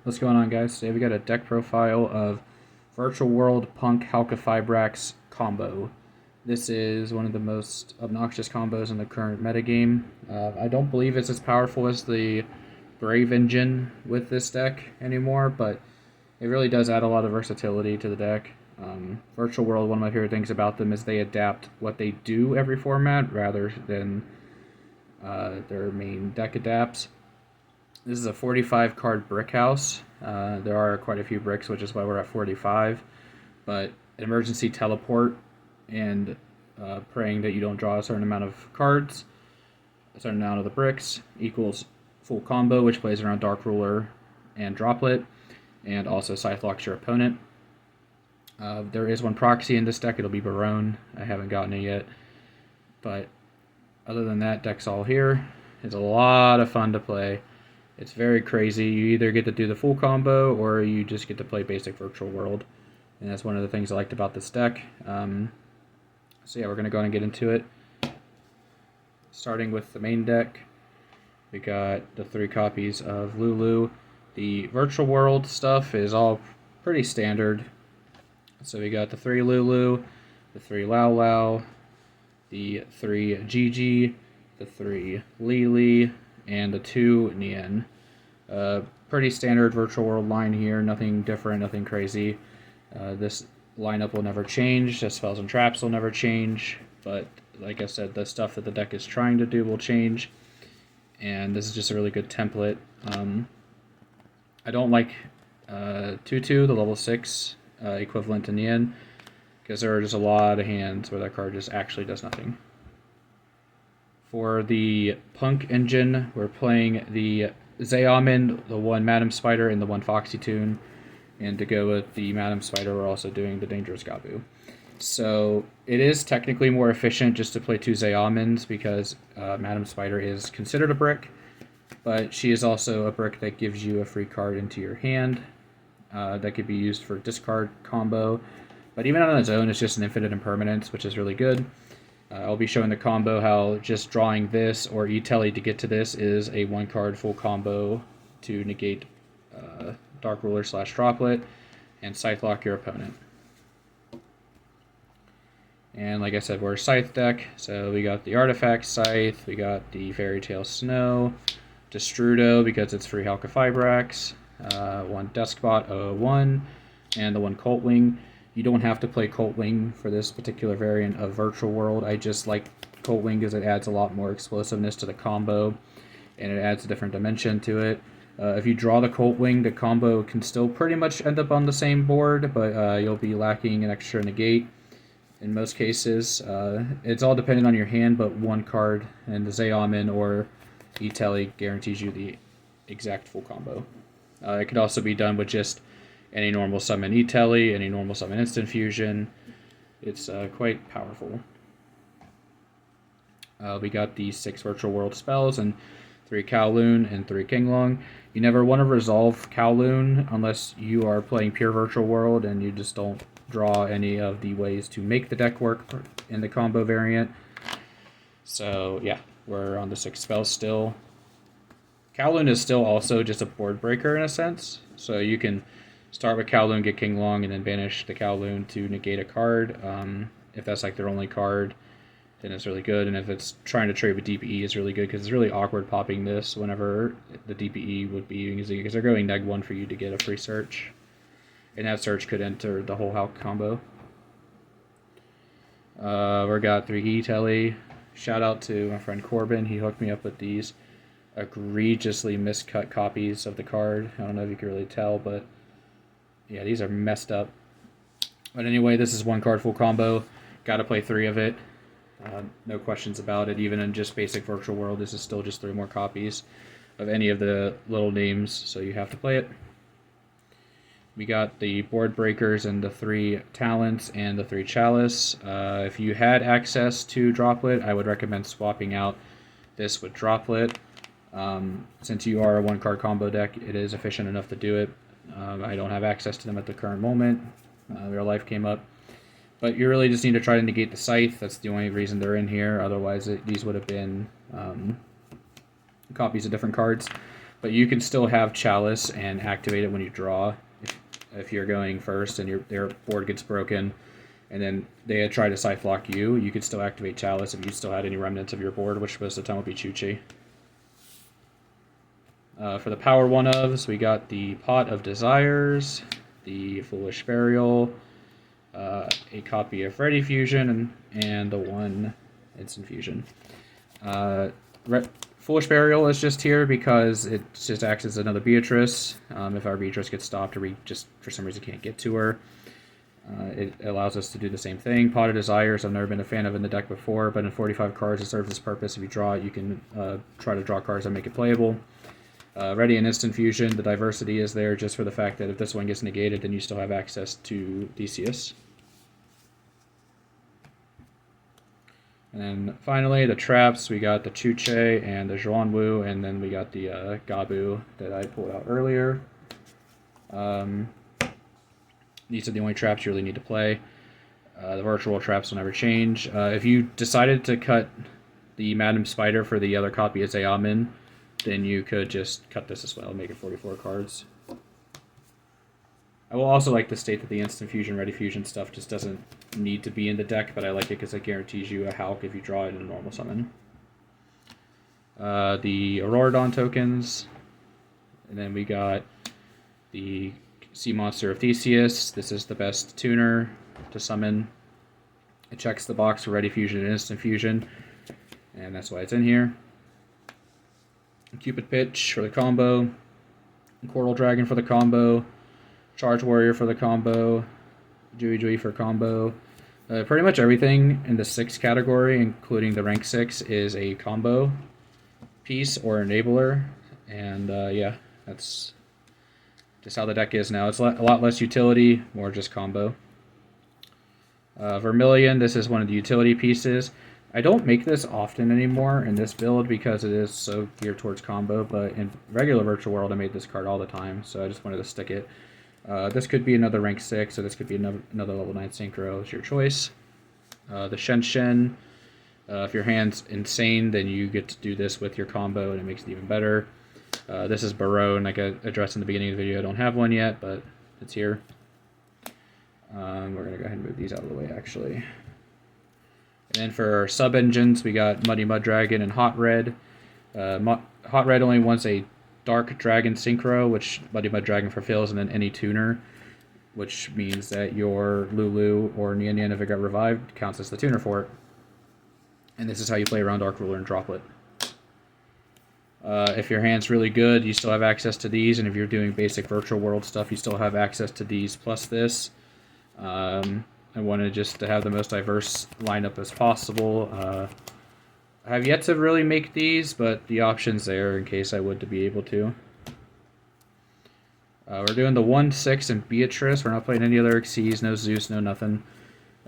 What's going on, guys? Today we got a deck profile of Virtual World Punk Halqifibrax combo. This is one of the most obnoxious combos in the current metagame. I don't believe it's as powerful as the Brave Engine with this deck anymore, but it really does add a lot of versatility to the deck. Virtual World, one of my favorite things about them is they adapt what they do every format rather than their main deck adapts. This is a 45 card brick house. There are quite a few bricks, which is why we're at 45. But emergency teleport and praying that you don't draw a certain amount of cards, a certain amount of the bricks, equals full combo, which plays around Dark Ruler and Droplet, and also Scythe locks your opponent. There is one proxy in this deck. It'll be Barone. I haven't gotten it yet. But other than that, deck's all here. It's a lot of fun to play. It's very crazy. You either get to do the full combo or you just get to play basic Virtual World. And that's one of the things I liked about this deck. So yeah, we're going to go ahead and get into it. Starting with the main deck, we got the 3 copies of Lulu. The Virtual World stuff is all pretty standard. So we got the 3 Lulu, the 3 Lao Lao, the 3 Gigi, the 3 Lili, and the 2 Nian. Pretty standard Virtual World line here, nothing different, nothing crazy. This lineup will never change, the spells and traps will never change, but like I said, the stuff that the deck is trying to do will change, and this is just a really good template. I don't like 2-2, the level 6 equivalent to Nian, because there are just a lot of hands where that card just actually does nothing. For the Punk engine, we're playing the Zayamin, the 1 Madam Spider, and the 1 Foxy Tune. And to go with the Madam Spider, we're also doing the Dangerous Gabu. So it is technically more efficient just to play 2 Zayamins because Madam Spider is considered a brick, but she is also a brick that gives you a free card into your hand that could be used for discard combo. But even on its own, it's just an infinite impermanence, which is really good. I'll be showing the combo how just drawing this or E-Telly to get to this is a 1-card full combo to negate Dark Ruler / Droplet and Scythe lock your opponent. And like I said, we're a Scythe deck, so we got the Artifact Scythe, we got the Fairy Tale Snow, Destrudo because it's free Halqifibrax, 1 Deskbot 001, and the 1 Cult Wing. You don't have to play Cult Wing for this particular variant of Virtual World. I just like Cult Wing because it adds a lot more explosiveness to the combo, and it adds a different dimension to it. If you draw the Cult Wing, the combo can still pretty much end up on the same board, but you'll be lacking an extra negate in most cases. It's all dependent on your hand, but 1 card and the Zayamin or E-Telly guarantees you the exact full combo. It could also be done with just any normal summon E-Telly, any normal summon Instant Fusion. It's quite powerful. We got the 6 Virtual World spells and 3 Kowloon and 3 Kinglong. You never want to resolve Kowloon unless you are playing pure Virtual World and you just don't draw any of the ways to make the deck work in the combo variant. So yeah, we're on the 6 spells still. Kowloon is still also just a board breaker in a sense, so you can start with Kowloon, get Kinglong, and then banish the Kowloon to negate a card. If that's like their only card, then it's really good. And if it's trying to trade with DPE, it's really good because it's really awkward popping this whenever the DPE would be using it because they're going -1 for you to get a free search. And that search could enter the whole Halq combo. We got 3 E-Telly. Shout out to my friend Corbin. He hooked me up with these egregiously miscut copies of the card. I don't know if you can really tell, but yeah, these are messed up. But anyway, this is 1 card full combo. Got to play 3 of it. No questions about it. Even in just basic Virtual World, this is still just 3 more copies of any of the little names, so you have to play it. We got the board breakers and the 3 talents and the 3 chalice. If you had access to Droplet, I would recommend swapping out this with Droplet. Since you are a 1-card combo deck, it is efficient enough to do it. I don't have access to them at the current moment. Real life came up. But you really just need to try to negate the Scythe. That's the only reason they're in here. Otherwise, these would have been copies of different cards. But you can still have Chalice and activate it when you draw. If you're going first and their board gets broken, and then they try to Scythe block you, you could still activate Chalice if you still had any remnants of your board, which most of the time will be Chuchi. For the power 1-ofs, we got the Pot of Desires, the Foolish Burial, a copy of Ready Fusion, and the 1 Instant Fusion. Foolish Burial is just here because it just acts as another Beatrice. If our Beatrice gets stopped or we just for some reason can't get to her, it allows us to do the same thing. Pot of Desires, I've never been a fan of in the deck before, but in 45 cards it serves this purpose. If you draw it, you can try to draw cards that make it playable. Ready and Instant Fusion, the diversity is there just for the fact that if this one gets negated, then you still have access to Theseus. And then finally, the traps, we got the Chuche and the Zhuanwu, and then we got the Gabu that I pulled out earlier. These are the only traps you really need to play. The virtual traps will never change. If you decided to cut the Madam Spider for the other copy of Zayamin, then you could just cut this as well, make it 44 cards. I will also like to state that the Instant Fusion, Ready Fusion stuff just doesn't need to be in the deck, but I like it because it guarantees you a Halq if you draw it in a normal summon. The Auroradon tokens, and then we got the Sea Monster of Theseus. This is the best tuner to summon. It checks the box for Ready Fusion and Instant Fusion, and that's why it's in here. Cupid Pitch for the combo, Coral Dragon for the combo, Charge Warrior for the combo, Jui for combo. Pretty much everything in the 6 category, including the rank 6, is a combo piece or enabler. And yeah, that's just how the deck is now. It's a lot less utility, more just combo. Vermilion, this is one of the utility pieces. I don't make this often anymore in this build because it is so geared towards combo, but in regular Virtual World I made this card all the time, so I just wanted to stick it. This could be another rank 6, so this could be another level 9 synchro. It's your choice. The Shen, if your hand's insane, then you get to do this with your combo, and it makes it even better. This is Barone, like I addressed in the beginning of the video. I don't have one yet, but it's here. We're going to go ahead and move these out of the way, actually. And then for our sub-engines, we got Muddy Mud Dragon and Hot Red. Hot Red only wants a Dark Dragon Synchro, which Muddy Mud Dragon fulfills, and then any tuner, which means that your Lulu or Nian Nian, if it got revived, counts as the tuner for it. And this is how you play around Dark Ruler and Droplet. If your hand's really good, you still have access to these, and if you're doing basic Virtual World stuff, you still have access to these plus this. I wanted just to have the most diverse lineup as possible. I have yet to really make these, but the option's there in case I would to be able to. We're doing the 1/6 and Beatrice. We're not playing any other Xyz, no Zeus, no nothing.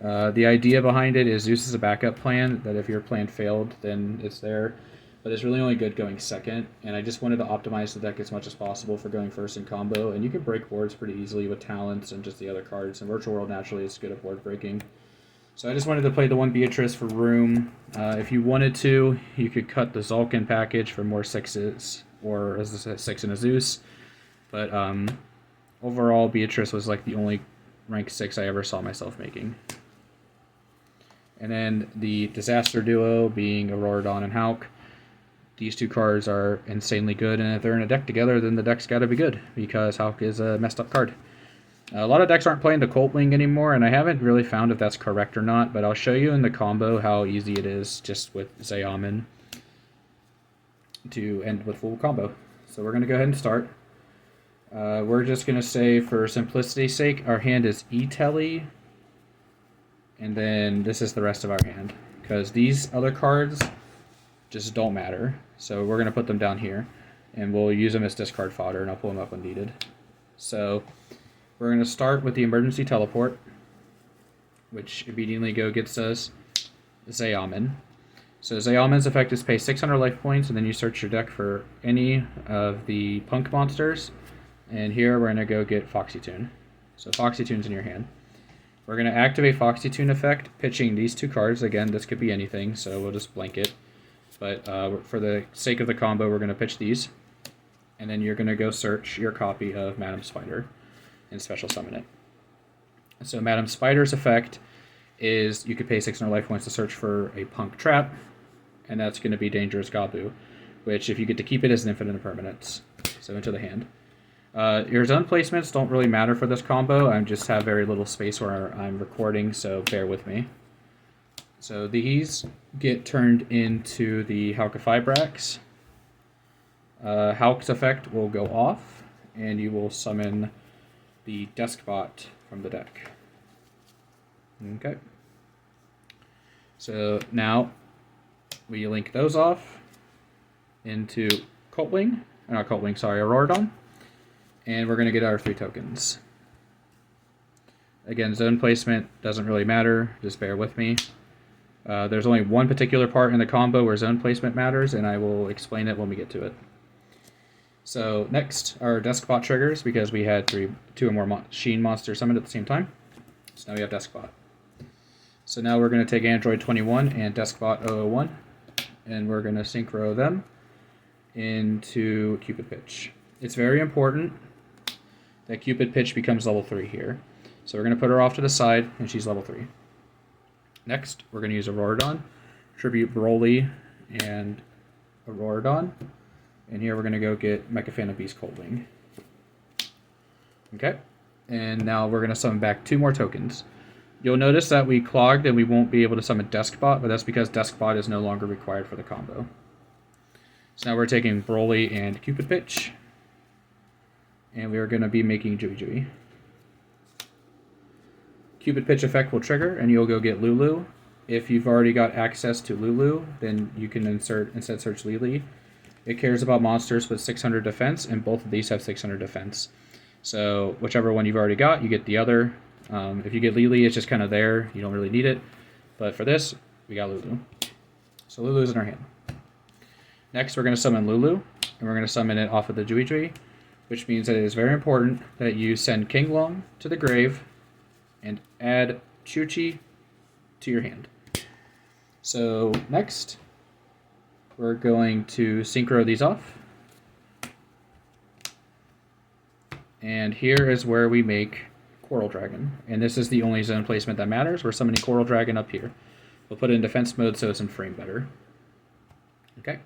The idea behind it is Zeus is a backup plan, that if your plan failed, then it's there. But it's really only good going second, and I just wanted to optimize the deck as much as possible for going first in combo, and you can break boards pretty easily with talents and just the other cards. In Virtual World, naturally, it's good at board breaking. So I just wanted to play the 1 Beatrice for room. If you wanted to, you could cut the Zulkin package for more 6s, or as I said, 6 and a Zeus. But overall, Beatrice was like the only rank 6 I ever saw myself making. And then the Disaster Duo being Auroradon and Halq. These 2 cards are insanely good, and if they're in a deck together, then the deck's got to be good, because Halq is a messed up card. A lot of decks aren't playing the Colt Wing anymore, and I haven't really found if that's correct or not, but I'll show you in the combo how easy it is just with Zayamin to end with full combo. So we're going to go ahead and start. We're just going to say, for simplicity's sake, our hand is E-Telly, and then this is the rest of our hand, because these other cards just don't matter. So we're going to put them down here, and we'll use them as discard fodder, and I'll pull them up when needed. So we're going to start with the Emergency Teleport, which immediately gets us Zayamin. So Zayamin's effect is pay 600 life points, and then you search your deck for any of the Punk monsters. And here we're going to go get Foxy Tune. So Foxy Tune's in your hand. We're going to activate Foxy Tune effect, pitching these 2 cards. Again, this could be anything, so we'll just blank it. But for the sake of the combo, we're going to pitch these. and then you're going to go search your copy of Madam Spider and special summon it. So Madam Spider's effect is you could pay 600 life points to search for a Punk trap, and that's going to be Dangerous Gabu, which if you get to keep it is an infinite impermanence. So into the hand. Your zone placements don't really matter for this combo. I just have very little space where I'm recording, so bear with me. So these get turned into the Halqifibrax. Halq's effect will go off, and you will summon the Deskbot from the deck. Okay. So now we link those off into Auroradon, and we're going to get our 3 tokens. Again, zone placement doesn't really matter, just bear with me. There's only one particular part in the combo where zone placement matters, and I will explain it when we get to it. So next, our Deskbot triggers, because we had 2 or more machine monsters summoned at the same time. So now we have Deskbot. So now we're going to take Android 21 and Deskbot 001, and we're going to synchro them into Cupid Pitch. It's very important that Cupid Pitch becomes level 3 here. So we're going to put her off to the side, and she's level 3. Next, we're going to use Auroradon, Tribute Broly, and Auroradon. And here we're going to go get Mechafana Beast Coldwing. Okay, and now we're going to summon back 2 more tokens. You'll notice that we clogged and we won't be able to summon Deskbot, but that's because Deskbot is no longer required for the combo. So now we're taking Broly and Cupid Pitch, and we are going to be making Jui. Cupid Pitch effect will trigger, and you'll go get Lulu. If you've already got access to Lulu, then you can instead search Lily. It cares about monsters with 600 defense, and both of these have 600 defense. So whichever one you've already got, you get the other. If you get Lily, it's just kind of there. You don't really need it. But for this, we got Lulu. So Lulu's in our hand. Next, we're going to summon Lulu, and we're going to summon it off of the Jui, which means that it is very important that you send King Long to the grave and add Chuchi to your hand. So next, we're going to synchro these off. And here is where we make Coral Dragon. And this is the only zone placement that matters. We're summoning Coral Dragon up here. We'll put it in defense mode so it's in frame better. Okay.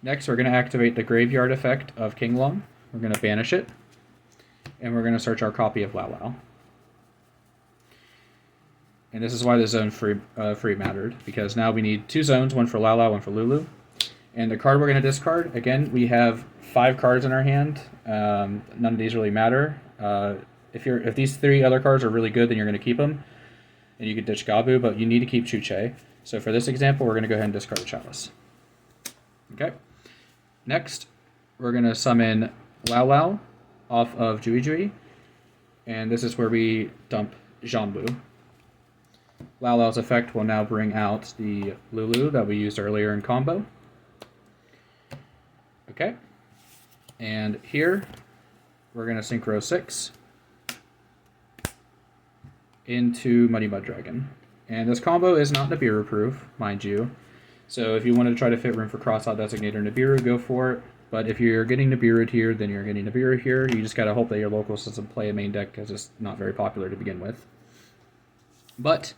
Next, we're going to activate the Graveyard effect of King Long. We're going to banish it. And we're going to search our copy of Lao Lao. And this is why the zone free mattered, because now we need 2 zones, one for Lao Lao, one for Lulu. And the card we're going to discard, again, we have 5 cards in our hand. None of these really matter. If these 3 other cards are really good, then you're going to keep them. And you can ditch Gabu, but you need to keep Chuche. So for this example, we're going to go ahead and discard a Chalice. Okay. Next, we're going to summon Lao Lao off of Jui. And this is where we dump Jambu. Lao Lao's effect will now bring out the Lulu that we used earlier in combo. Okay. And here, we're going to synchro 6 into Muddy Mud Dragon. And this combo is not Nibiru proof, mind you. So if you want to try to fit room for Crossout Designator Nibiru, go for it. But if you're getting Nibiru'd here, then you're getting Nibiru here. You just got to hope that your local doesn't play a main deck because it's not very popular to begin with. But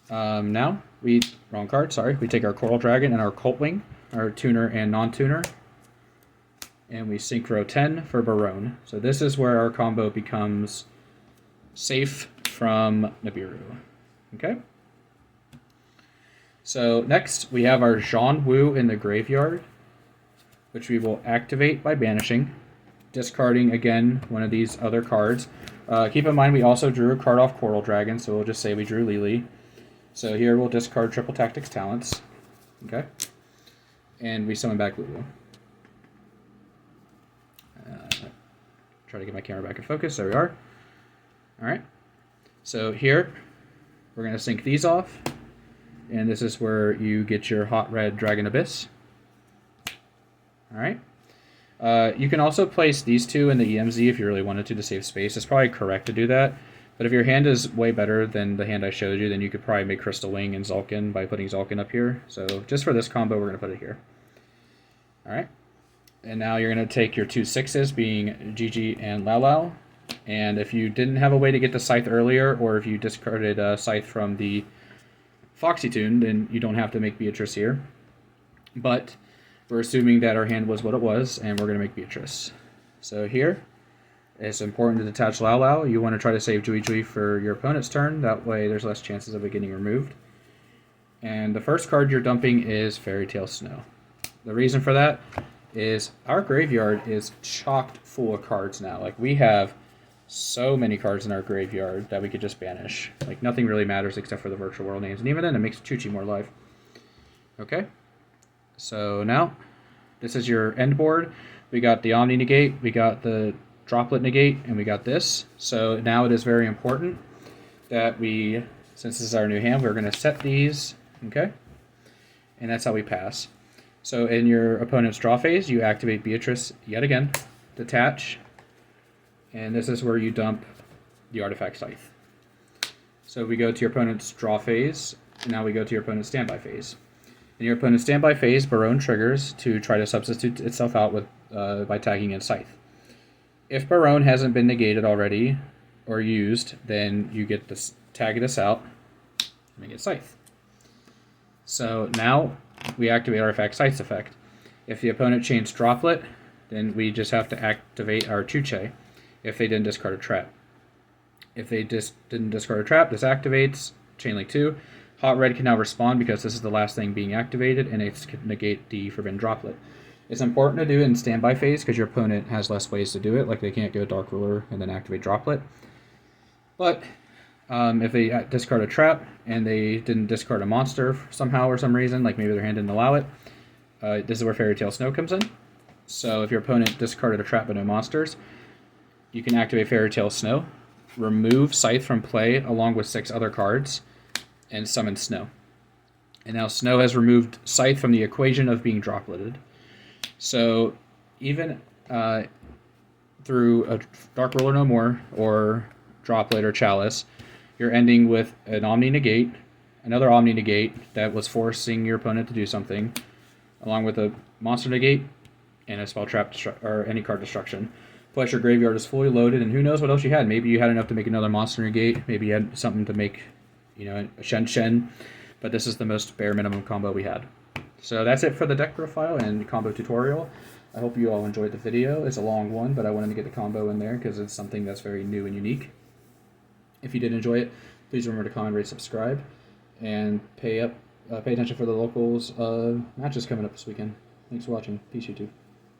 now, we take our Coral Dragon and our Coltwing, our tuner and non-tuner, and we synchro 10 for Barone. So this is where our combo becomes safe from Nibiru. Okay? So next, we have our Zhan Wu in the graveyard, which we will activate by banishing, discarding, again, one of these other cards. Keep in mind, we also drew a card off Coral Dragon, so we'll just say we drew Lily. So here we'll discard Triple Tactics Talents. Okay? And we summon back Lulu. Try to get my camera back in focus. There we are. Alright. So here, we're going to sync these off. And this is where you get your Hot Red Dragon Abyss. Alright. You can also place these 2 in the EMZ if you really wanted to save space. It's probably correct to do that. But if your hand is way better than the hand I showed you, then you could probably make Crystal Wing and Zulkin by putting Zulkin up here. So just for this combo, we're going to put it here. Alright. And now you're going to take your 2 6s, being Gigi and Lao Lao. And if you didn't have a way to get the Scythe earlier, or if you discarded a Scythe from the Foxy Tune, then you don't have to make Beatrice here. But we're assuming that our hand was what it was, and we're going to make Beatrice. So here, it's important to detach Lao Lao. You want to try to save Jui Jui for your opponent's turn. That way there's less chances of it getting removed. And the first card you're dumping is Fairy Tale Snow. The reason for that is our graveyard is chocked full of cards now. Like, we have so many cards in our graveyard that we could just banish. Like, nothing really matters except for the virtual world names. And even then, it makes Chuchi more life. Okay? So now, this is your end board. We got the Omni Negate, we got the Droplet Negate, and we got this. So now it is very important that we, since this is our new hand, we're going to set these, okay? And that's how we pass. So in your opponent's draw phase, you activate Beatrice yet again, detach, and this is where you dump the Artifact Scythe. So we go to your opponent's draw phase, and now we go to your opponent's standby phase. In your opponent's standby phase, Barone triggers to try to substitute itself out with by tagging in Scythe. If Barone hasn't been negated already or used, then you get this, tag this out and get Scythe. So now we activate Artifact Scythe's effect. If the opponent chains Droplet, then we just have to activate our Chuche if they didn't discard a trap. If they didn't discard a trap, this activates Chain Link 2. Hot Red can now respond because this is the last thing being activated, and it can negate the Forbidden Droplet. It's important to do it in standby phase because your opponent has less ways to do it, like they can't go Dark Ruler and then activate Droplet. But if they discard a trap and they didn't discard a monster somehow or some reason, like maybe their hand didn't allow it, this is where Fairy Tale Snow comes in. So if your opponent discarded a trap but no monsters, you can activate Fairy Tale Snow, remove Scythe from play along with 6 other cards, and summon Snow. And now Snow has removed Scythe from the equation of being dropleted. So even through a Dark Ruler No More, or Droplet or Chalice, you're ending with an Omni Negate, another Omni Negate that was forcing your opponent to do something, along with a Monster Negate and a Spell Trap or any card destruction. Plus your graveyard is fully loaded, and who knows what else you had. Maybe you had enough to make another Monster Negate, maybe you had something to make, you know, a Shen Shen, but this is the most bare minimum combo we had. So that's it for the deck profile and combo tutorial. I hope you all enjoyed the video. It's a long one, but I wanted to get the combo in there because it's something that's very new and unique. If you did enjoy it, please remember to comment, rate, subscribe, and pay attention for the locals matches coming up this weekend. Thanks for watching. Peace, YouTube.